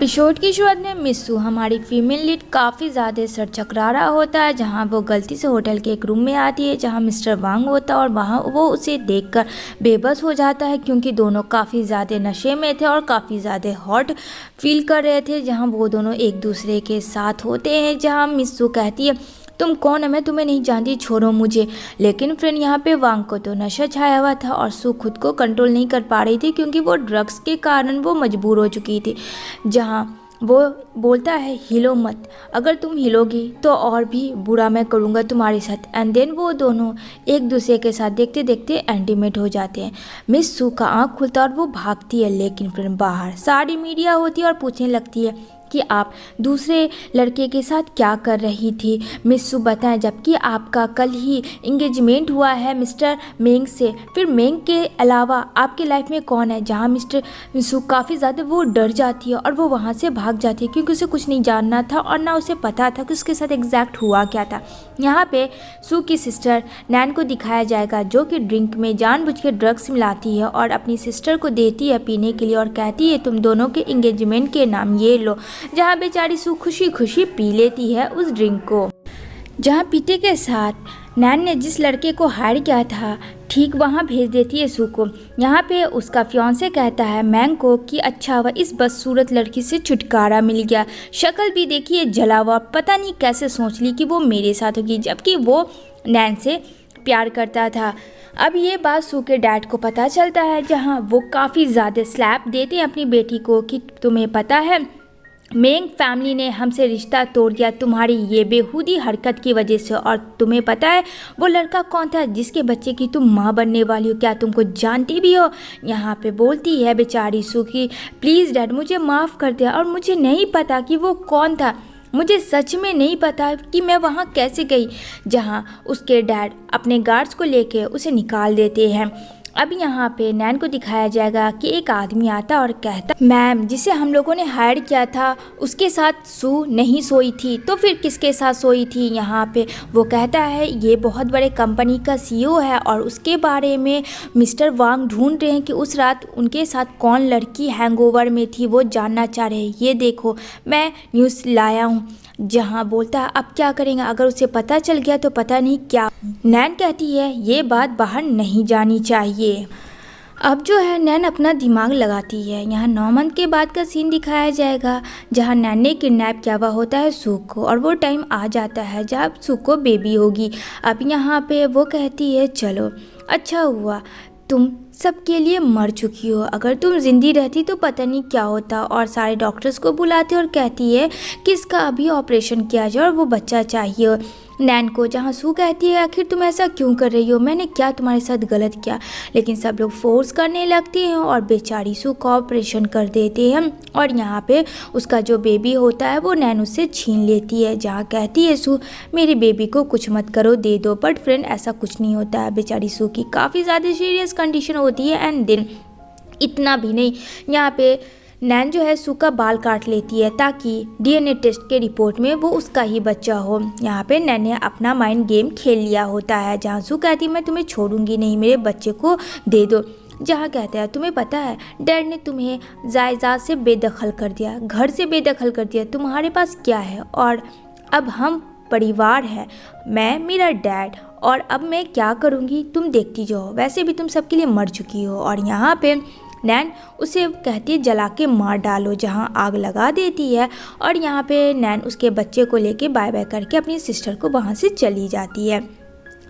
Episode की शुरुआत में मिस्सू हमारी फीमेल लीड काफ़ी ज़्यादा सर चकरा रहा होता है, जहां वो गलती से होटल के एक रूम में आती है जहां मिस्टर वांग होता है और वहां वो उसे देखकर बेबस हो जाता है क्योंकि दोनों काफ़ी ज़्यादा नशे में थे और काफ़ी ज़्यादा हॉट फील कर रहे थे। जहां वो दोनों एक दूसरे के साथ होते हैं, जहां मिस्सू कहती है तुम कौन है, मैं तुम्हें नहीं जानती, छोड़ो मुझे। लेकिन फ्रेंड यहाँ पे वांग को तो नशा छाया हुआ था और सू खुद को कंट्रोल नहीं कर पा रही थी क्योंकि वो ड्रग्स के कारण वो मजबूर हो चुकी थी। जहाँ वो बोलता है हिलो मत, अगर तुम हिलोगी तो और भी बुरा मैं करूँगा तुम्हारे साथ। एंड देन वो दोनों एक दूसरे के साथ देखते देखते इंटीमेट हो जाते हैं। मिस सू का आँख खुलता है और वो भागती है, लेकिन फिर बाहर सारी मीडिया होती है और पूछने लगती है कि आप दूसरे लड़के के साथ क्या कर रही थी। मिस सू बताएं जबकि आपका कल ही इंगेजमेंट हुआ है मिस्टर मेंग से, फिर मेंग के अलावा आपके लाइफ में कौन है। जहां मिस्टर सू काफ़ी ज़्यादा वो डर जाती है और वो वहां से भाग जाती है क्योंकि उसे कुछ नहीं जानना था और ना उसे पता था कि उसके साथ एग्जैक्ट हुआ क्या था। यहाँ पे सू की सिस्टर नैन को दिखाया जाएगा जो कि ड्रिंक में जानबूझ के ड्रग्स मिलाती है और अपनी सिस्टर को देती है पीने के लिए और कहती है तुम दोनों के इंगेजमेंट के नाम ये लो। जहाँ बेचारी सू खुशी खुशी पी लेती है उस ड्रिंक को। जहाँ पीते के साथ नैन ने जिस लड़के को हायर किया था ठीक वहाँ भेज देती है सू को। यहाँ पे उसका फियांसे कहता है मैंग को कि अच्छा हुआ इस बदसूरत लड़की से छुटकारा मिल गया, शक्ल भी देखिए जला हुआ, पता नहीं कैसे सोच ली कि वो मेरे साथ होगी, जबकि वो नैन से प्यार करता था। अब ये बात सू के डैड को पता चलता है, जहाँ वो काफ़ी ज़्यादा स्लैप देते हैं अपनी बेटी को कि तुम्हें पता है मेंग फैमिली ने हमसे रिश्ता तोड़ दिया तुम्हारी ये बेहूदी हरकत की वजह से, और तुम्हें पता है वो लड़का कौन था जिसके बच्चे की तुम माँ बनने वाली हो, क्या तुमको जानती भी हो। यहाँ पे बोलती है बेचारी सू की प्लीज़ डैड मुझे माफ़ कर दिया और मुझे नहीं पता कि वो कौन था, मुझे सच में नहीं पता कि मैं वहाँ कैसे गई। जहाँ उसके डैड अपने गार्ड्स को लेके उसे निकाल देते हैं। अब यहाँ पे नैन को दिखाया जाएगा कि एक आदमी आता और कहता मैम जिसे हम लोगों ने हायर किया था उसके साथ सू नहीं सोई थी, तो फिर किसके साथ सोई थी। यहाँ पे वो कहता है ये बहुत बड़े कंपनी का सीईओ है और उसके बारे में मिस्टर वांग ढूंढ रहे हैं कि उस रात उनके साथ कौन लड़की हैंगओवर में थी, वो जानना चाह रहे हैं। ये देखो मैं न्यूज़ लाया हूँ। जहाँ बोलता है अब क्या करेंगे, अगर उसे पता चल गया तो पता नहीं क्या। नैन कहती है ये बात बाहर नहीं जानी चाहिए। अब जो है नैन अपना दिमाग लगाती है। यहाँ 9 मंथ के बाद का सीन दिखाया जाएगा जहाँ नैन ने किडनैप किया हुआ होता है सू को और वो टाइम आ जाता है जब सू को बेबी होगी। अब यहाँ पे वो कहती है चलो अच्छा हुआ तुम सबके लिए मर चुकी हो, अगर तुम जिंदी रहती तो पता नहीं क्या होता। और सारे डॉक्टर्स को बुलाती और कहती है कि इसका अभी ऑपरेशन किया जाए और वो बच्चा चाहिए नैन को। जहाँ सू कहती है आखिर तुम ऐसा क्यों कर रही हो, मैंने क्या तुम्हारे साथ गलत किया। लेकिन सब लोग फोर्स करने लगते हैं और बेचारी सू का ऑपरेशन कर देते हैं और यहाँ पे उसका जो बेबी होता है वो नैन उससे छीन लेती है। जहाँ कहती है सू मेरे बेबी को कुछ मत करो दे दो, बट फ्रेंड ऐसा कुछ नहीं होता है। बेचारी सू की काफ़ी ज़्यादा सीरियस कंडीशन होती है। एंड देन इतना भी नहीं, यहाँ पे नैन जो है सू का बाल काट लेती है ताकि डीएनए टेस्ट के रिपोर्ट में वो उसका ही बच्चा हो। यहाँ पे नैन ने अपना माइंड गेम खेल लिया होता है। जहाँ सू कहती मैं तुम्हें छोड़ूंगी नहीं, मेरे बच्चे को दे दो। जहाँ कहते हैं तुम्हें पता है डैड ने तुम्हें जायदाद से बेदखल कर दिया, घर से बेदखल कर दिया, तुम्हारे पास क्या है, और अब हम परिवार है, मैं मेरा डैड, और अब मैं क्या करूँगी तुम देखती जाओ, वैसे भी तुम सबके लिए मर चुकी हो। और यहाँ पे नैन उसे कहती है जला के मार डालो, जहाँ आग लगा देती है। और यहाँ पे नैन उसके बच्चे को लेके बाय बाय करके अपनी सिस्टर को वहाँ से चली जाती है।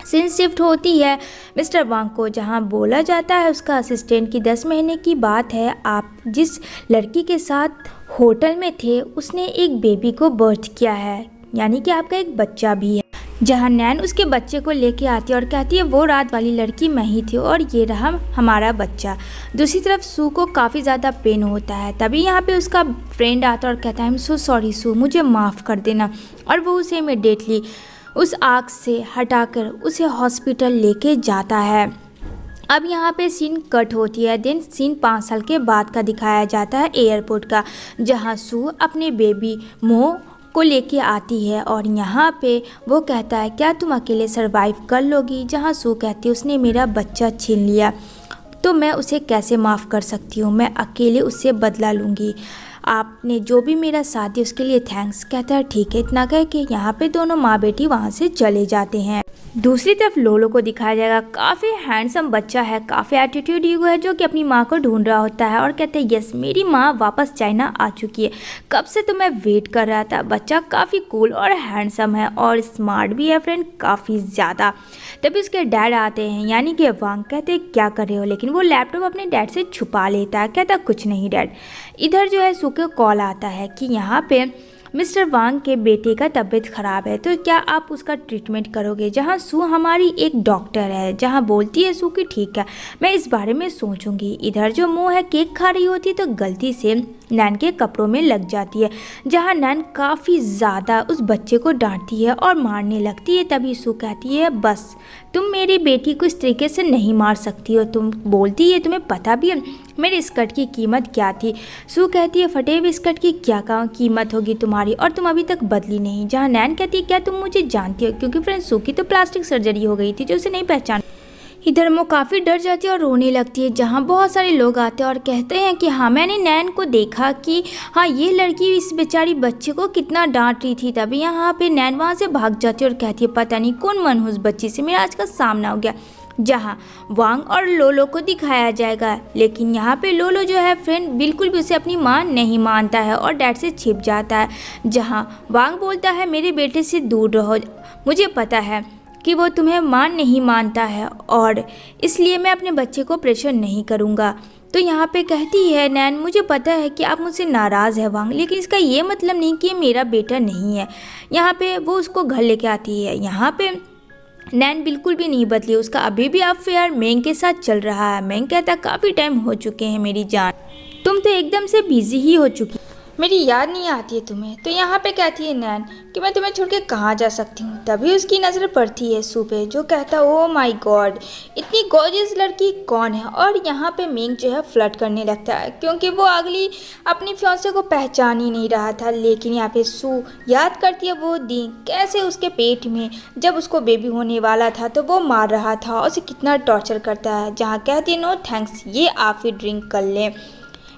सीन शिफ्ट होती है मिस्टर वांग को, जहाँ बोला जाता है उसका असिस्टेंट की 10 महीने की बात है, आप जिस लड़की के साथ होटल में थे उसने एक बेबी को बर्थ किया है, यानी कि आपका एक बच्चा भी है। जहाँ नैन उसके बच्चे को लेके आती है और कहती है वो रात वाली लड़की मैं ही थी और ये रहा हमारा बच्चा। दूसरी तरफ सू को काफ़ी ज़्यादा पेन होता है। तभी यहाँ पे उसका फ्रेंड आता है और कहता है आई एम सो सॉरी सू, मुझे माफ़ कर देना, और वो उसे इमीडिएटली उस आग से हटाकर उसे हॉस्पिटल लेके जाता है। अब यहाँ पे सीन कट होती है। देन सीन 5 साल के बाद का दिखाया जाता है एयरपोर्ट का, जहाँ सू अपने बेबी मो को लेके आती है और यहाँ पे वो कहता है क्या तुम अकेले सरवाइव कर लोगी। जहाँ सू कहती है उसने मेरा बच्चा छीन लिया तो मैं उसे कैसे माफ़ कर सकती हूँ, मैं अकेले उससे बदला लूँगी। आपने जो भी मेरा साथ दिया उसके लिए थैंक्स। कहता है ठीक है। इतना कह के यहाँ पे दोनों माँ बेटी वहाँ से चले जाते हैं। दूसरी तरफ लोलो को दिखाया जाएगा, काफ़ी हैंडसम बच्चा है, काफ़ी एटीट्यूड ईगो है, जो कि अपनी माँ को ढूंढ रहा होता है और कहते हैं यस मेरी माँ वापस चाइना आ चुकी है, कब से तो मैं वेट कर रहा था। बच्चा काफ़ी कूल और हैंडसम है और स्मार्ट भी है फ्रेंड, काफ़ी ज़्यादा। तभी उसके डैड आते हैं यानी कि वांग। कहते हैं क्या कर रहे हो, लेकिन वो लैपटॉप अपने डैड से छुपा लेता है। कहता कुछ नहीं डैड। इधर जो है सू के कॉल आता है कि यहाँ पे मिस्टर वांग के बेटे का तबीयत ख़राब है, तो क्या आप उसका ट्रीटमेंट करोगे। जहाँ सू हमारी एक डॉक्टर है, जहाँ बोलती है सू कि ठीक है मैं इस बारे में सोचूंगी। इधर जो मुँह है केक खा रही होती तो गलती से नैन के कपड़ों में लग जाती है, जहाँ नैन काफ़ी ज़्यादा उस बच्चे को डांटती है और मारने लगती है। तभी सू कहती है बस तुम मेरी बेटी को इस तरीके से नहीं मार सकती हो। तुम बोलती है तुम्हें पता भी है मेरे स्कर्ट की कीमत क्या थी। सू कहती है फटे हुए स्कर्ट की क्या कीमत होगी तुम्हारी, और तुम अभी तक बदली नहीं। जहाँ नैन कहती है क्या तुम मुझे जानती हो, क्योंकि फ्रेंड सू की तो प्लास्टिक सर्जरी हो गई थी जो उसे नहीं पहचान। इधर वो काफ़ी डर जाती है और रोने लगती है, जहाँ बहुत सारे लोग आते हैं और कहते हैं कि हाँ मैंने नैन को देखा कि हाँ ये लड़की इस बेचारी बच्चे को कितना डांट रही थी। तभी यहाँ पे नैन वहाँ से भाग जाती है और कहती है पता नहीं कौन मनहूस बच्ची से मेरा आज का सामना हो गया। जहाँ वांग और लोलो को दिखाया जाएगा, लेकिन यहाँ पे लोलो जो है फ्रेंड बिल्कुल भी उसे अपनी माँ नहीं मानता है और डैड से छिप जाता है। जहाँ वांग बोलता है मेरे बेटे से दूर रहो, मुझे पता है कि वो तुम्हें माँ नहीं मानता है और इसलिए मैं अपने बच्चे को प्रेशर नहीं करूँगा। तो यहाँ पे कहती है नैन मुझे पता है कि आप मुझसे नाराज़ है वांग, लेकिन इसका ये मतलब नहीं कि मेरा बेटा नहीं है। यहाँ पे वो उसको घर लेके आती है। यहाँ पे नैन बिल्कुल भी नहीं बदली, उसका अभी भी अफेयर मेंग के साथ चल रहा है। मेंग कहता काफ़ी टाइम हो चुके हैं मेरी जान, तुम तो एकदम से बिजी ही हो चुकी, मेरी याद नहीं आती है तुम्हें। तो यहाँ पे कहती है नैन कि मैं तुम्हें छोड़ के कहाँ जा सकती हूँ। तभी उसकी नज़र पड़ती है सू पे, जो कहता ओ माय गॉड इतनी गॉर्जियस लड़की कौन है। और यहाँ पे मेंग जो है फ्लर्ट करने लगता है, क्योंकि वो अगली अपनी फियांसे को पहचान ही नहीं रहा था। लेकिन यहाँ पे सू याद करती है वो दिन कैसे उसके पेट में जब उसको बेबी होने वाला था तो वो मार रहा था और उसे कितना टॉर्चर करता है। जहाँ कहती है नो थैंक्स ये आप ही ड्रिंक कर लें।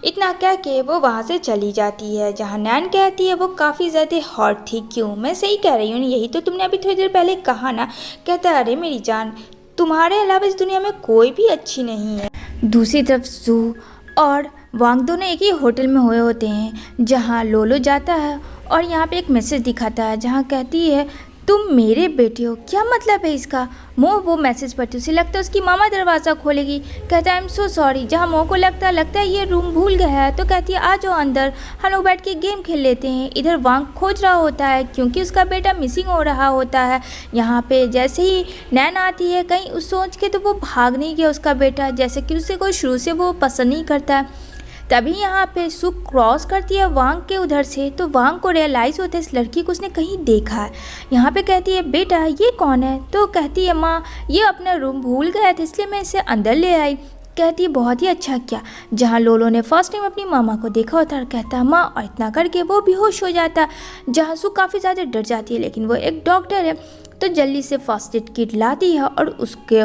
इतना कह के वो वहाँ से चली जाती है। जहाँ नैन कहती है वो काफ़ी ज़्यादा हॉट थी। क्यों, मैं सही कह रही हूँ, यही तो तुमने अभी थोड़ी देर पहले कहा ना। कहता है अरे मेरी जान तुम्हारे अलावा इस दुनिया में कोई भी अच्छी नहीं है। दूसरी तरफ सू और वांग दोनों एक ही होटल में हुए होते हैं, जहाँ लोलो जाता है और यहाँ पे एक मैसेज दिखाता है, जहाँ कहती है तुम मेरे बेटे हो। क्या मतलब है इसका। मोह वो मैसेज पढ़ती, उसे लगता है उसकी मामा दरवाज़ा खोलेगी। कहता है आई एम सो सॉरी। जहाँ मोह को लगता है ये रूम भूल गया है, तो कहती है आ जाओ अंदर, हम लोग बैठ के गेम खेल लेते हैं। इधर वांग खोज रहा होता है क्योंकि उसका बेटा मिसिंग हो रहा होता है। यहाँ पे जैसे ही नैन आती है कहीं उस सोच के, तो वो भाग नहीं गया उसका बेटा, जैसे कि उसे कोई शुरू से वो पसंद नहीं करता है। तभी यहाँ पे सू क्रॉस करती है वांग के उधर से, तो वांग को रियलाइज़ होता है इस लड़की को उसने कहीं देखा है। यहाँ पे कहती है बेटा ये कौन है, तो कहती है माँ ये अपना रूम भूल गया था इसलिए मैं इसे अंदर ले आई। कहती है बहुत ही अच्छा किया। जहाँ लोलो ने फर्स्ट टाइम अपनी मामा को देखा होता है, कहता है माँ, और इतना करके वो बेहोश हो जाता है। जहाँ सू काफ़ी ज़्यादा डर जाती है, लेकिन वो एक डॉक्टर है तो जल्दी से फर्स्ट एड किट लाती है और उसके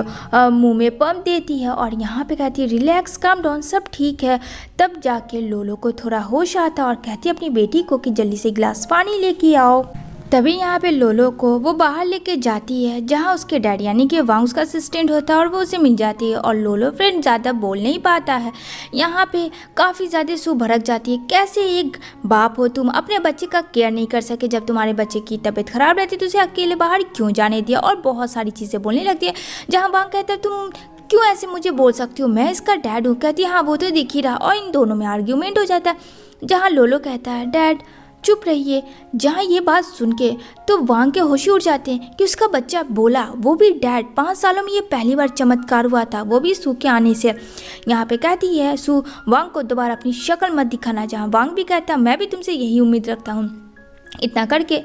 मुंह में पंप देती है और यहाँ पे कहती है रिलैक्स काम डाउन सब ठीक है। तब जाके लोलो को थोड़ा होश आता है और कहती है अपनी बेटी को कि जल्दी से गिलास पानी लेके आओ। तभी यहाँ पे लोलो को वो बाहर लेके जाती है, जहाँ उसके डैड यानी कि वांग उसका असिस्टेंट होता है और वो उसे मिल जाती है। और लोलो फ्रेंड ज़्यादा बोल नहीं पाता है। यहाँ पे काफ़ी ज़्यादा सू भड़क जाती है, कैसे एक बाप हो तुम अपने बच्चे का केयर नहीं कर सके, जब तुम्हारे बच्चे की तबीयत ख़राब रहती तो उसे अकेले बाहर क्यों जाने दिया। और बहुत सारी चीज़ें बोलने लगती है, जहाँ वांग कहता है तुम क्यों ऐसे मुझे बोल सकती हो, मैं इसका डैड हूँ। कहती है हाँ वो तो दिख ही रहा। और इन दोनों में आर्ग्यूमेंट हो जाता है, जहाँ लोलो कहता है डैड चुप रहिए। जहाँ ये बात सुन के तो वांग के होश उड़ जाते हैं कि उसका बच्चा बोला, वो भी डैड। 5 सालों में ये पहली बार चमत्कार हुआ था, वो भी सू के आने से। यहाँ पे कहती है सू वांग को दोबारा अपनी शक्ल मत दिखाना, जहाँ वांग भी कहता मैं भी तुमसे यही उम्मीद रखता हूँ। इतना करके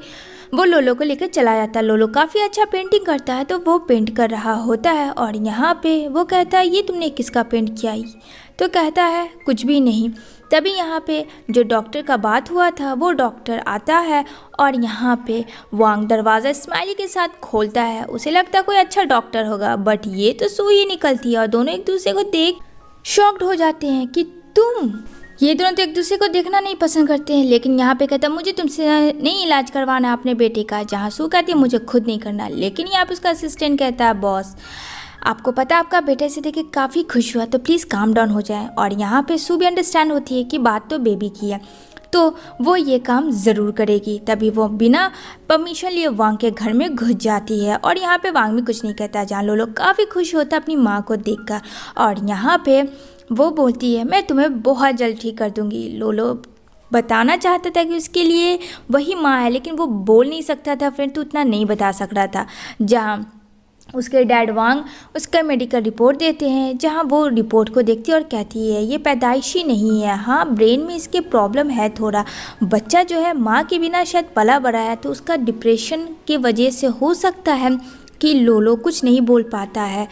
वो लोलो को लेकर चला जाता है। लोलो काफ़ी अच्छा पेंटिंग करता है तो वो पेंट कर रहा होता है और यहाँ पे वो कहता है ये तुमने किसका पेंट किया, तो कहता है कुछ भी नहीं। तभी यहाँ पे जो डॉक्टर का बात हुआ था वो डॉक्टर आता है और यहाँ पे वांग दरवाज़ा स्माइली के साथ खोलता है। उसे लगता है कोई अच्छा डॉक्टर होगा, बट ये तो सू ही निकलती है और दोनों एक दूसरे को देख शॉक्ड हो जाते हैं कि तुम ये दोनों तो एक दूसरे को देखना नहीं पसंद करते हैं, लेकिन यहाँ पे कहता है मुझे तुमसे नहीं इलाज करवाना अपने बेटे का। जहाँ सू कहती है मुझे खुद नहीं करना, लेकिन यहाँ पे उसका असिस्टेंट कहता है बॉस आपको पता है आपका बेटा इसे देख के काफ़ी खुश हुआ, तो प्लीज़ काम डाउन हो जाए। और यहाँ पे सू भी अंडरस्टैंड होती है कि बात तो बेबी की है, तो वो ये काम ज़रूर करेगी। तभी वो बिना परमिशन लिए वांग के घर में घुस जाती है और यहाँ पे वांग भी कुछ नहीं कहता, जहाँ लोलो काफ़ी खुश होता है अपनी माँ को देखकर। और यहाँ पे वो बोलती है मैं तुम्हें बहुत जल्द ठीक कर दूँगी। लोलो बताना चाहता था कि उसके लिए वही माँ है, लेकिन वो बोल नहीं सकता था, फिर तो उतना नहीं बता सक रहा था। जहाँ उसके डैड वांग उसका मेडिकल रिपोर्ट देते हैं, जहां वो रिपोर्ट को देखती है और कहती है ये पैदाइशी नहीं है, हाँ ब्रेन में इसके प्रॉब्लम है थोड़ा। बच्चा जो है माँ के बिना शायद पला बड़ा है, तो उसका डिप्रेशन की वजह से हो सकता है कि लोलो कुछ नहीं बोल पाता है।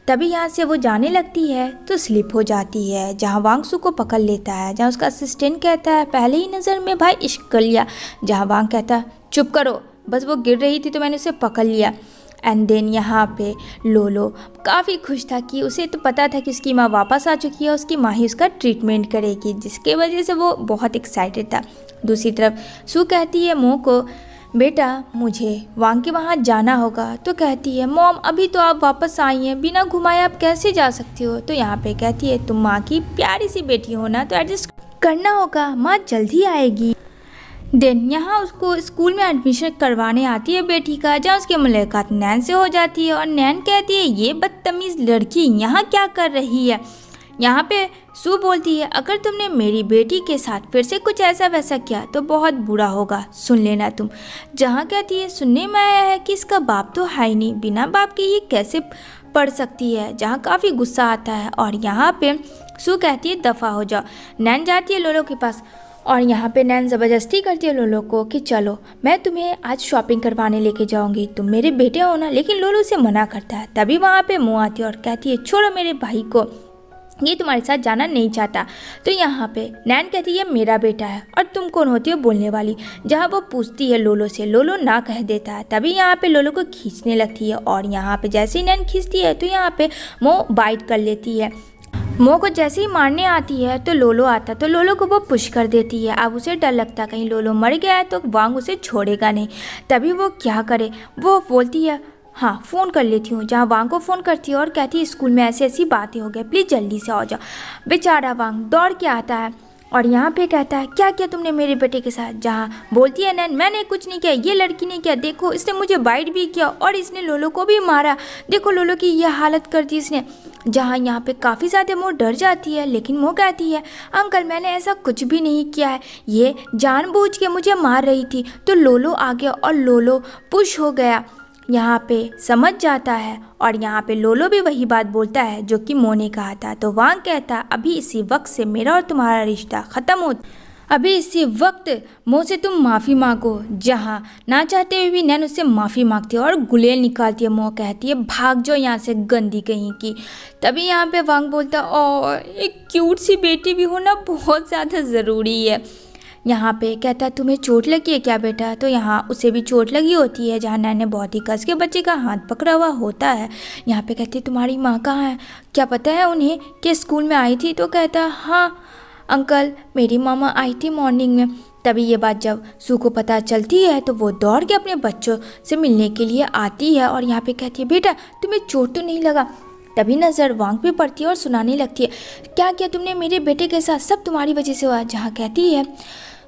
तभी यहाँ से वो जाने लगती है तो स्लिप हो जाती है, जहाँ वांग सू को पकड़ लेता है। जहाँ उसका असिस्टेंट कहता है पहले ही नज़र में भाई इश्क कर लिया। जहाँ वांग कहता है चुप करो, बस वो गिर रही थी तो मैंने उसे पकड़ लिया। एंड देन यहाँ पे लोलो काफ़ी खुश था कि उसे तो पता था कि उसकी माँ वापस आ चुकी है, उसकी माँ ही उसका ट्रीटमेंट करेगी, जिसके वजह से वो बहुत एक्साइटेड था। दूसरी तरफ सू कहती है मो को बेटा मुझे वांग के वहाँ जाना होगा, तो कहती है मॉम अभी तो आप वापस आई हैं, बिना घुमाए आप कैसे जा सकती हो। तो यहाँ पे कहती है तुम माँ की प्यारी सी बेटी हो ना, तो एडजस्ट करना होगा, माँ जल्दी आएगी। देन यहाँ उसको स्कूल में एडमिशन करवाने आती है बेटी का, जहाँ उसकी मुलाकात नैन से हो जाती है और नैन कहती है ये बदतमीज़ लड़की यहाँ क्या कर रही है। यहाँ पे सू बोलती है अगर तुमने मेरी बेटी के साथ फिर से कुछ ऐसा वैसा किया तो बहुत बुरा होगा, सुन लेना तुम। जहाँ कहती है सुनने में आया है कि इसका बाप तो है ही नहीं, बिना बाप के ये कैसे पढ़ सकती है। जहाँ काफ़ी गुस्सा आता है और यहाँ पे सू कहती है दफ़ा हो जाओ। नैन जाती है लोलो के पास और यहाँ पे नैन ज़बरदस्ती करती है लोलो को कि चलो मैं तुम्हें आज शॉपिंग करवाने लेके जाऊँगी, तुम मेरे बेटे हो ना। लेकिन लोलो उसे मना करता है। तभी वहाँ पे मो आती है और कहती है छोड़ो मेरे भाई को, ये तुम्हारे साथ जाना नहीं चाहता। तो यहाँ पे नैन कहती है मेरा बेटा है और तुम कौन होती हो बोलने वाली। जहाँ वो पूछती है लोलो से, लोलो ना कह देता है। तभी यहाँ पे लोलो को खींचने लगती है और यहाँ पे जैसे ही नैन खींचती है तो यहाँ पे मो बाइट कर लेती है। मो को जैसे ही मारने आती है तो लोलो आता, तो लोलो को वो पुश कर देती है। अब उसे डर लगता कहीं लोलो मर गया है तो वांग उसे छोड़ेगा नहीं। तभी वो क्या करे, वो बोलती है हाँ फ़ोन कर लेती हूँ। जहाँ वांग को फ़ोन करती है और कहती है स्कूल में ऐसी ऐसी बातें हो गई, प्लीज़ जल्दी से आ जाओ। बेचारा वांग दौड़ के आता है और यहाँ पे कहता है क्या किया तुमने मेरे बेटे के साथ। जहाँ बोलती है नैन मैंने कुछ नहीं किया, ये लड़की ने किया, देखो इसने मुझे बाइट भी किया और इसने लोलो को भी मारा, देखो लोलो की ये हालत कर दी इसने। जहाँ यहाँ पे काफ़ी ज़्यादा मो डर जाती है, लेकिन मो कहती है अंकल मैंने ऐसा कुछ भी नहीं किया है, ये जानबूझ के मुझे मार रही थी। तो लोलो आ गया और लोलो पुश हो गया, यहाँ पे समझ जाता है और यहाँ पे लोलो भी वही बात बोलता है जो कि मो ने कहा था। तो वांग कहता अभी इसी वक्त से मेरा और तुम्हारा रिश्ता ख़त्म हो, अभी इसी वक्त मो से तुम माफ़ी मांगो। जहाँ ना चाहते हुए भी नैन उससे माफ़ी मांगती है और गुलेल निकालती है। मो कहती है भाग जाओ यहाँ से गंदी कहीं की। तभी यहाँ पे वांग बोलता और एक क्यूट सी बेटी भी होना बहुत ज़्यादा ज़रूरी है। यहाँ पे कहता है तुम्हें चोट लगी है क्या बेटा। तो यहाँ उसे भी चोट लगी होती है, जहाँ नैन ने बहुत ही कस के बच्चे का हाथ पकड़ा हुआ होता है। यहाँ पे कहती है तुम्हारी माँ कहाँ है, क्या पता है उन्हें कि स्कूल में आई थी। तो कहता है हाँ अंकल मेरी मामा आई थी मॉर्निंग में। तभी ये बात जब सू को पता चलती है तो वो दौड़ के अपने बच्चों से मिलने के लिए आती है और यहाँ पे कहती है बेटा तुम्हें चोट तो नहीं लगा। तभी नज़र वांग पे पड़ती है और सुनाने लगती है क्या किया तुमने मेरे बेटे के साथ, सब तुम्हारी वजह से हुआ। जहाँ कहती है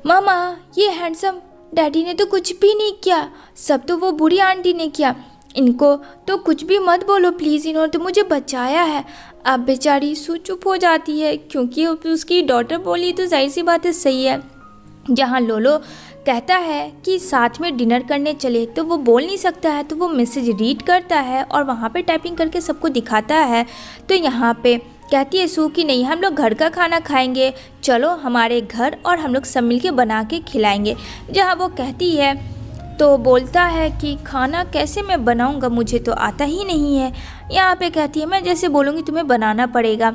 मामा ये हैंडसम डैडी ने तो कुछ भी नहीं किया, सब तो वो बुरी आंटी ने किया, इनको तो कुछ भी मत बोलो प्लीज़, इन्होंने तो मुझे बचाया है। अब बेचारी सू चुप हो जाती है क्योंकि उसकी डॉटर बोली तो जाहिर सी बात है सही है। जहाँ लोलो कहता है कि साथ में डिनर करने चले तो वो बोल नहीं सकता है, तो वो मैसेज रीड करता है और वहाँ पे टाइपिंग करके सबको दिखाता है। तो यहाँ पे कहती है सू कि नहीं हम लोग घर का खाना खाएंगे, चलो हमारे घर और हम लोग सब मिलके बना के खिलाएंगे। जहाँ वो कहती है तो बोलता है कि खाना कैसे मैं बनाऊंगा, मुझे तो आता ही नहीं है। यहाँ पे कहती है मैं जैसे बोलूँगी तुम्हें बनाना पड़ेगा।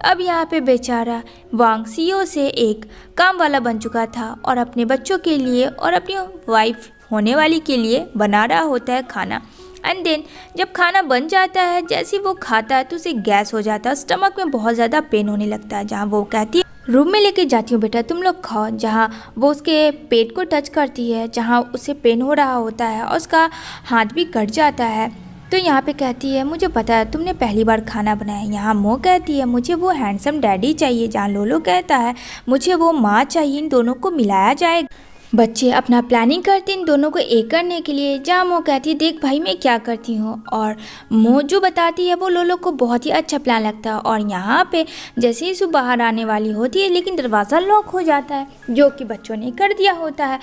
अब यहाँ पे बेचारा वांग सीईओ से एक काम वाला बन चुका था और अपने बच्चों के लिए और अपनी वाइफ होने वाली के लिए बना रहा होता है खाना। एंड देन जब खाना बन जाता है, जैसे ही वो खाता है तो उसे गैस हो जाता है, स्टमक में बहुत ज़्यादा पेन होने लगता है। जहाँ वो कहती है रूम में लेके जाती हूँ बेटा, तुम लोग खाओ। जहाँ वो उसके पेट को टच करती है, जहाँ उसे पेन हो रहा होता है और उसका हाथ भी कट जाता है। तो यहाँ पे कहती है मुझे पता है तुमने पहली बार खाना बनाया। यहाँ मो कहती है मुझे वो हैंडसम डैडी चाहिए। जहाँ लोलो कहता है मुझे वो माँ चाहिए, इन दोनों को मिलाया जाए। बच्चे अपना प्लानिंग करते हैं इन दोनों को एक करने के लिए। जहाँ मो कहती है देख भाई मैं क्या करती हूँ, और मो जो बताती है वो लोलो को बहुत ही अच्छा प्लान लगता है। और यहाँ पे जैसे ही सुबह बाहर आने वाली होती है लेकिन दरवाज़ा लॉक हो जाता है, जो कि बच्चों ने कर दिया होता है।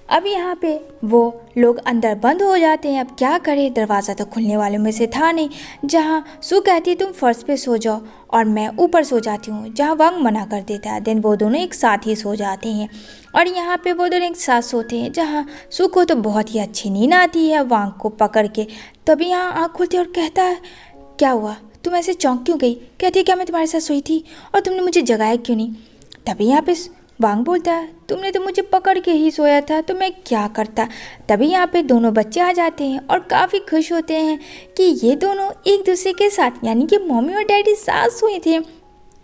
अब यहाँ पे वो लोग अंदर बंद हो जाते हैं। अब क्या करें, दरवाज़ा तो खुलने वालों में से था नहीं। जहाँ सू कहती है तुम फर्श पे सो जाओ और मैं ऊपर सो जाती हूँ। जहाँ वांग मना कर देता है। देन वो दोनों एक साथ ही सो जाते हैं और यहाँ पे वो दोनों एक साथ सोते हैं। जहाँ सू को तो बहुत ही अच्छी नींद आती है वांग को पकड़ के। तभी यहाँ आँख खुलती है और कहता है क्या हुआ, तुम ऐसे चौंक क्यों गई। कहती है क्या मैं तुम्हारे साथ सोई थी और तुमने मुझे जगाया क्यों नहीं। तभी यहाँ पे वांग बोलता है तुमने तो मुझे पकड़ के ही सोया था तो मैं क्या करता। तभी यहाँ पे दोनों बच्चे आ जाते हैं और काफ़ी खुश होते हैं कि ये दोनों एक दूसरे के साथ यानी कि मम्मी और डैडी साथ सोए थे।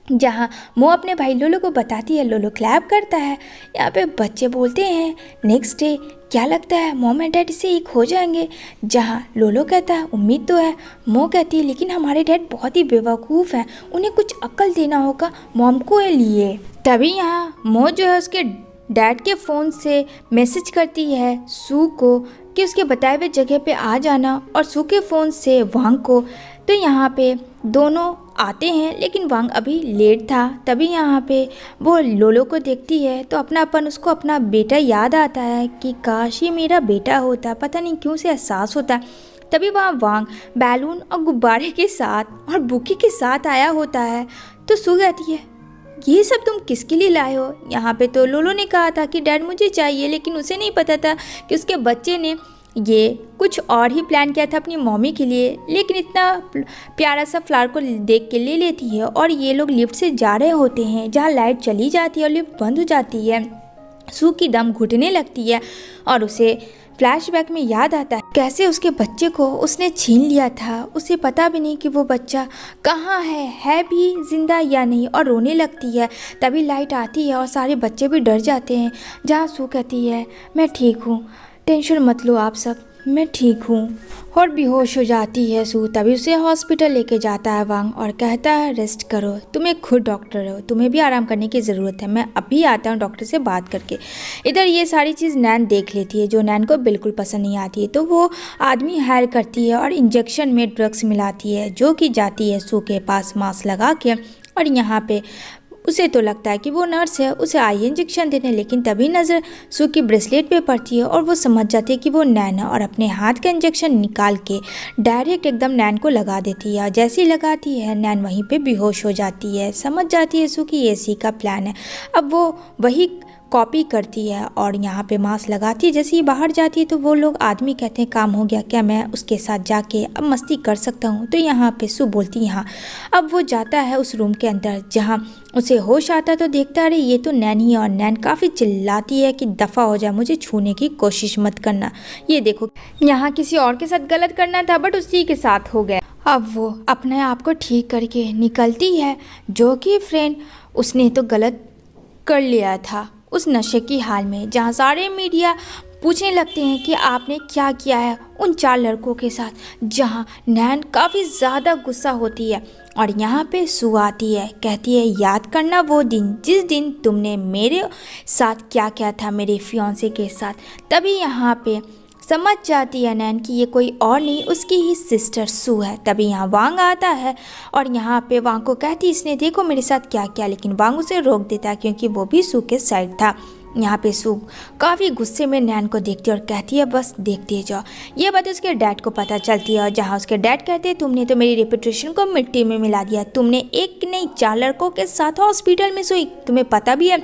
जहाँ मो अपने भाई लोलो को बताती है, लोलो क्लैप करता है। यहाँ पे बच्चे बोलते हैं नेक्स्ट डे क्या लगता है मॉम एंड डैड से एक हो जाएंगे। जहाँ लोलो कहता है उम्मीद तो है। मो कहती है लेकिन हमारे डैड बहुत ही बेवकूफ़ हैं, उन्हें कुछ अक्ल देना होगा मॉम को लिए। तभी यहाँ मो जो है उसके डैड के फ़ोन से मैसेज करती है सू को कि उसके बताए हुए जगह पे आ जाना, और सू के फ़ोन से वांग को। तो यहाँ पे दोनों आते हैं लेकिन वांग अभी लेट था। तभी यहाँ पे वो लोलो को देखती है तो अपनापन उसको अपना बेटा याद आता है कि काश ये मेरा बेटा होता, पता नहीं क्यों से एहसास होता। तभी वहाँ वांग बैलून और गुब्बारे के साथ और बुके के साथ आया होता है। तो सू कहती है ये सब तुम किसके लिए लाए हो। यहाँ पे तो लोलो ने कहा था कि डैड मुझे चाहिए, लेकिन उसे नहीं पता था कि उसके बच्चे ने ये कुछ और ही प्लान किया था अपनी मम्मी के लिए। लेकिन इतना प्यारा सा फ्लावर को देख के ले लेती है और ये लोग लिफ्ट से जा रहे होते हैं। जहाँ लाइट चली जाती है और लिफ्ट बंद हो जाती है, सू की दम घुटने लगती है और उसे फ्लैशबैक में याद आता है कैसे उसके बच्चे को उसने छीन लिया था। उसे पता भी नहीं कि वो बच्चा कहाँ है भी जिंदा या नहीं, और रोने लगती है। तभी लाइट आती है और सारे बच्चे भी डर जाते हैं। जहाँ सू कहती है मैं ठीक हूँ, टेंशन मत लो आप सब, मैं ठीक हूँ, और बेहोश हो जाती है सू। तभी उसे हॉस्पिटल लेके जाता है वांग और कहता है रेस्ट करो, तुम एक खुद डॉक्टर हो, तुम्हें भी आराम करने की ज़रूरत है, मैं अभी आता हूँ डॉक्टर से बात करके। इधर ये सारी चीज़ नैन देख लेती है जो नैन को बिल्कुल पसंद नहीं आती है। तो वो आदमी हायर करती है और इंजेक्शन में ड्रग्स मिलाती है, जो कि जाती है सू के पास मास्क लगा के। और यहाँ पे उसे तो लगता है कि वो नर्स है, उसे आई इंजेक्शन देने। लेकिन तभी नज़र सू की ब्रेसलेट पे पड़ती है और वो समझ जाती है कि वो नैन है, और अपने हाथ का इंजेक्शन निकाल के डायरेक्ट एकदम नैन को लगा देती है। जैसे ही लगाती है नैन वहीं पे बेहोश हो जाती है। समझ जाती है सू की ये सी का प्लान है। अब वो वही कॉपी करती है और यहाँ पे मास्क लगाती है। जैसे ही बाहर जाती है तो वो लोग आदमी कहते हैं काम हो गया क्या, मैं उसके साथ जाके अब मस्ती कर सकता हूँ। तो यहाँ पे सू बोलती है हाँ। अब वो जाता है उस रूम के अंदर। जहाँ उसे होश आता तो देखता अरे ये तो नैन ही है, और नैन काफ़ी चिल्लाती है कि दफ़ा हो जाए, मुझे छूने की कोशिश मत करना। ये देखो यहाँ किसी और के साथ गलत करना था बट उसी के साथ हो गया। अब वो अपने आप को ठीक करके निकलती है, जो कि फ्रेंड उसने तो गलत कर लिया था उस नशे की हाल में। जहाँ सारे मीडिया पूछने लगते हैं कि आपने क्या किया है उन 4 लड़कों के साथ। जहाँ नैन काफ़ी ज़्यादा गुस्सा होती है और यहाँ पे सू आती है, कहती है याद करना वो दिन जिस दिन तुमने मेरे साथ क्या किया था मेरे फियांसे के साथ। तभी यहाँ पे समझ जाती है नैन कि ये कोई और नहीं उसकी ही सिस्टर सू है। तभी यहाँ वांग आता है और यहाँ पे वांग को कहती इसने देखो मेरे साथ क्या किया, लेकिन वांग उसे रोक देता है क्योंकि वो भी सू के साइड था। यहाँ पे सू काफ़ी गुस्से में नैन को देखती है और कहती है बस देखते जाओ। ये बात उसके डैड को पता चलती है और जहाँ उसके डैड कहते हैं तुमने तो मेरी रेपुटेशन को मिट्टी में मिला दिया, तुमने एक नहीं 4 लड़कों के साथ हॉस्पिटल में सोई, तुम्हें पता भी है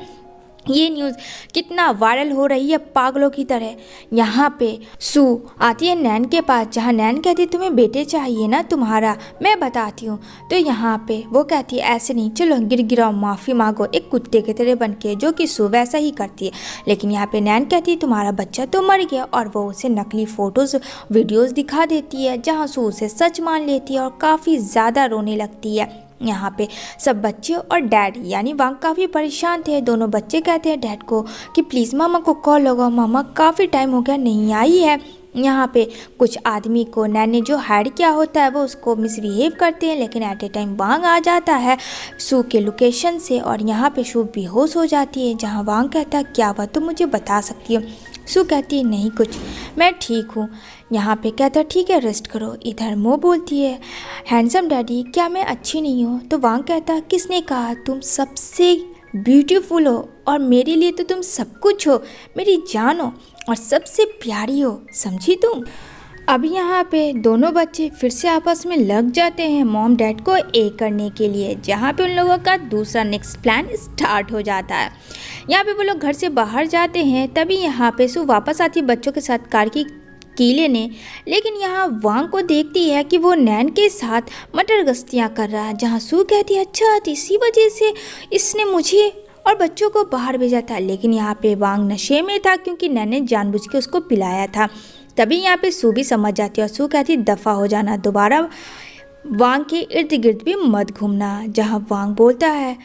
ये न्यूज़ कितना वायरल हो रही है पागलों की तरह। यहाँ पे सू आती है नैन के पास, जहाँ नैन कहती है तुम्हें बेटे चाहिए ना तुम्हारा, मैं बताती हूँ। तो यहाँ पे वो कहती है ऐसे नहीं, चलो गिड़गिड़ाओ माफ़ी मांगो एक कुत्ते की तरह बन के, जो कि सू वैसा ही करती है। लेकिन यहाँ पे नैन कहती है तुम्हारा बच्चा तो मर गया, और वो उसे नकली फ़ोटोज़ वीडियोज़ दिखा देती है। जहाँ सू उसे सच मान लेती है और काफ़ी ज़्यादा रोने लगती है। यहाँ पे सब बच्चे और डैड यानी वांग काफ़ी परेशान थे। दोनों बच्चे कहते हैं डैड को कि प्लीज़ मामा को कॉल लगाओ, मामा काफ़ी टाइम हो गया नहीं आई है। यहाँ पे कुछ आदमी को नैन ने जो हायर किया होता है वो उसको मिसबिहेव करते हैं, लेकिन एट ए टाइम वांग आ जाता है सू के लोकेशन से और यहाँ पे सू बेहोश हो जाती है। जहाँ वांग कहता है क्या हुआ तुम मुझे बता सकती हो। सू कहती है नहीं कुछ, मैं ठीक हूँ। यहाँ पे कहता है ठीक है रेस्ट करो। इधर मो बोलती है हैंडसम डैडी क्या मैं अच्छी नहीं हूँ। तो वांग कहता है किसने कहा, तुम सबसे ब्यूटीफुल हो और मेरे लिए तो तुम सब कुछ हो, मेरी जान हो और सबसे प्यारी हो, समझी तुम। अब यहाँ पे दोनों बच्चे फिर से आपस में लग जाते हैं मॉम डैड को एक करने के लिए, जहाँ पे उन लोगों का दूसरा नेक्स्ट प्लान स्टार्ट हो जाता है। यहाँ पे वो लोग घर से बाहर जाते हैं, तभी यहाँ पे सू वापस आती है बच्चों के साथ कार की लेने, लेकिन यहाँ वांग को देखती है कि वो नैन के साथ मटर गश्तियाँ कर रहा है। जहाँ सू कहती है अच्छा इसी वजह से इसने मुझे और बच्चों को बाहर भेजा था, लेकिन यहाँ पे वांग नशे में था क्योंकि नैन ने जानबूझ के उसको पिलाया था। तभी यहाँ पे सू भी समझ जाती है और सू कहती दफ़ा हो जाना, दोबारा वांग के इर्द गिर्द भी मत घूमना। जहाँ वांग बोलता है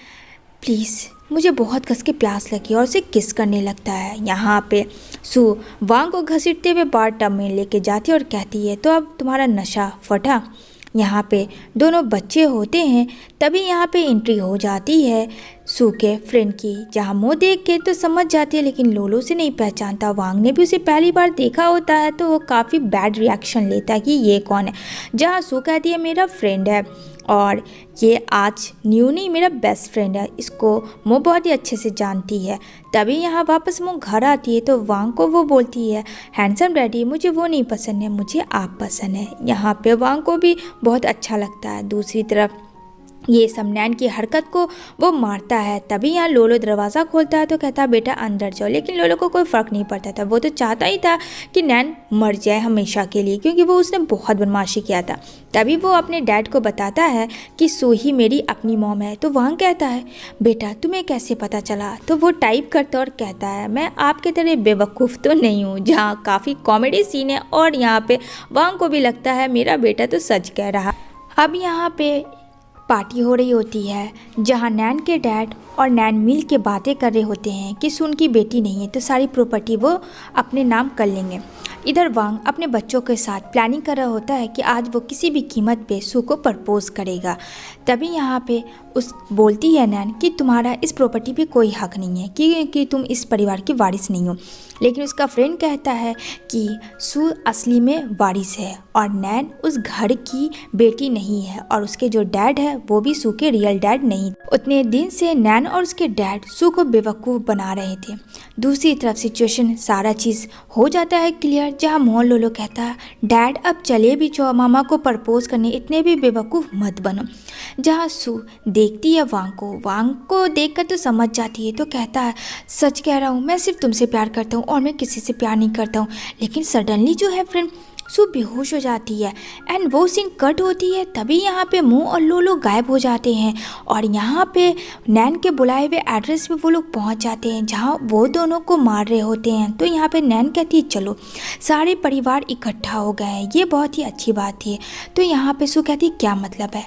प्लीज़ मुझे बहुत कस के प्यास लगी और उसे किस करने लगता है। यहाँ पे सू वांग को घसीटते हुए बार टब में लेके जाती है और कहती है तो अब तुम्हारा नशा फटा। यहाँ पे दोनों बच्चे होते हैं, तभी यहाँ पे एंट्री हो जाती है सू के फ्रेंड की। जहाँ मुँह देख के तो समझ जाती है, लेकिन लोलो से नहीं पहचानता। वांग ने भी उसे पहली बार देखा होता है तो वो काफ़ी बैड रिएक्शन लेता है कि ये कौन है। जहाँ सू कहती है मेरा फ्रेंड है और ये आज न्यू नहीं मेरा बेस्ट फ्रेंड है, इसको वो बहुत ही अच्छे से जानती है। तभी यहाँ वापस वो घर आती है तो वांग को वो बोलती है हैंडसम डैडी मुझे वो नहीं पसंद है, मुझे आप पसंद है। यहाँ पे वांग को भी बहुत अच्छा लगता है। दूसरी तरफ ये सब नैन की हरकत को वो मारता है। तभी यहाँ लोलो दरवाज़ा खोलता है तो कहता है बेटा अंदर जाओ, लेकिन लोलो को कोई फ़र्क नहीं पड़ता था। वो तो चाहता ही था कि नैन मर जाए हमेशा के लिए, क्योंकि वो उसने बहुत बदमाशी किया था। तभी वो अपने डैड को बताता है कि सू ही मेरी अपनी मॉम है। तो वांग कहता है बेटा तुम्हें कैसे पता चला। तो वो टाइप करता और कहता है मैं आपके तरह बेवकूफ़ तो नहीं हूँ। जहाँ काफ़ी कॉमेडी सीन है और यहाँ पे वांग को भी लगता है मेरा बेटा तो सच कह रहा। अब यहाँ पे पार्टी हो रही होती है, जहाँ नैन के डैड और नैन मिल के बातें कर रहे होते हैं कि सू उनकी बेटी नहीं है तो सारी प्रॉपर्टी वो अपने नाम कर लेंगे। इधर वांग अपने बच्चों के साथ प्लानिंग कर रहा होता है कि आज वो किसी भी कीमत पे सू को प्रपोज करेगा। तभी यहाँ पे उस बोलती है नैन कि तुम्हारा इस प्रॉपर्टी पे कोई हक नहीं है कि तुम इस परिवार की वारिस नहीं हो। लेकिन उसका फ्रेंड कहता है कि सू असली में वारिस है और नैन उस घर की बेटी नहीं है और उसके जो डैड है वो भी सू के रियल डैड नहीं। उतने दिन से नैन और उसके डैड सू को बेवकूफ़ बना रहे थे। दूसरी तरफ सिचुएशन सारा चीज़ हो जाता है क्लियर, जहाँ मोहन लोलो कहता है डैड अब चले भी जाओ, मामा को प्रपोज करने इतने भी बेवकूफ़ मत बनो। जहाँ सू देखती है वांग को देखकर तो समझ जाती है तो कहता है सच कह रहा हूँ मैं सिर्फ तुमसे प्यार करता हूँ और मैं किसी से प्यार नहीं करता हूँ। लेकिन सडनली जो है फ्रेंड सू बेहोश हो जाती है एंड वो सीन कट होती है। तभी यहाँ पे मुंह और लोलो गायब हो जाते हैं और यहाँ पे नैन के बुलाए हुए एड्रेस पे वो लोग पहुँच जाते हैं, जहाँ वो दोनों को मार रहे होते हैं। तो यहाँ पे नैन कहती है चलो सारे परिवार इकट्ठा हो गए हैं, ये बहुत ही अच्छी बात थी। तो यहाँ पे सू कहती क्या मतलब है,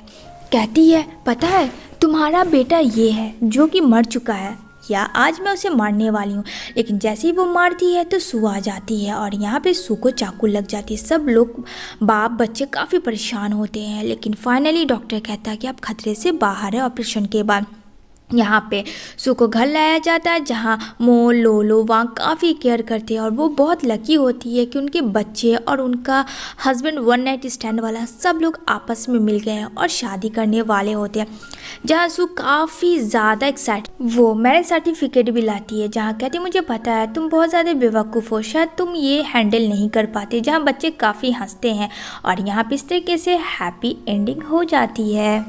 कहती है पता है तुम्हारा बेटा ये है जो कि मर चुका है, या आज मैं उसे मारने वाली हूँ। लेकिन जैसे ही वो मारती है तो सू आ जाती है और यहाँ पे सू को चाकू लग जाती है। सब लोग बाप बच्चे काफ़ी परेशान होते हैं, लेकिन फाइनली डॉक्टर कहता है कि आप खतरे से बाहर है। ऑपरेशन के बाद यहाँ पे सू को घर लाया जाता है, जहाँ मो लोलो वांग काफ़ी केयर करते हैं और वो बहुत लकी होती है कि उनके बच्चे और उनका हस्बैंड वन नाइट स्टैंड वाला सब लोग आपस में मिल गए हैं और शादी करने वाले होते हैं। जहाँ सू काफ़ी ज़्यादा एक्साइटेड वो मैरिज सर्टिफिकेट भी लाती है, जहाँ कहती है मुझे पता है तुम बहुत ज़्यादा बेवकूफ़ हो, शायद तुम ये हैंडल नहीं कर पाते। जहाँ बच्चे काफ़ी हंसते हैं और यहाँ पे इस तरीके से हैप्पी एंडिंग हो जाती है।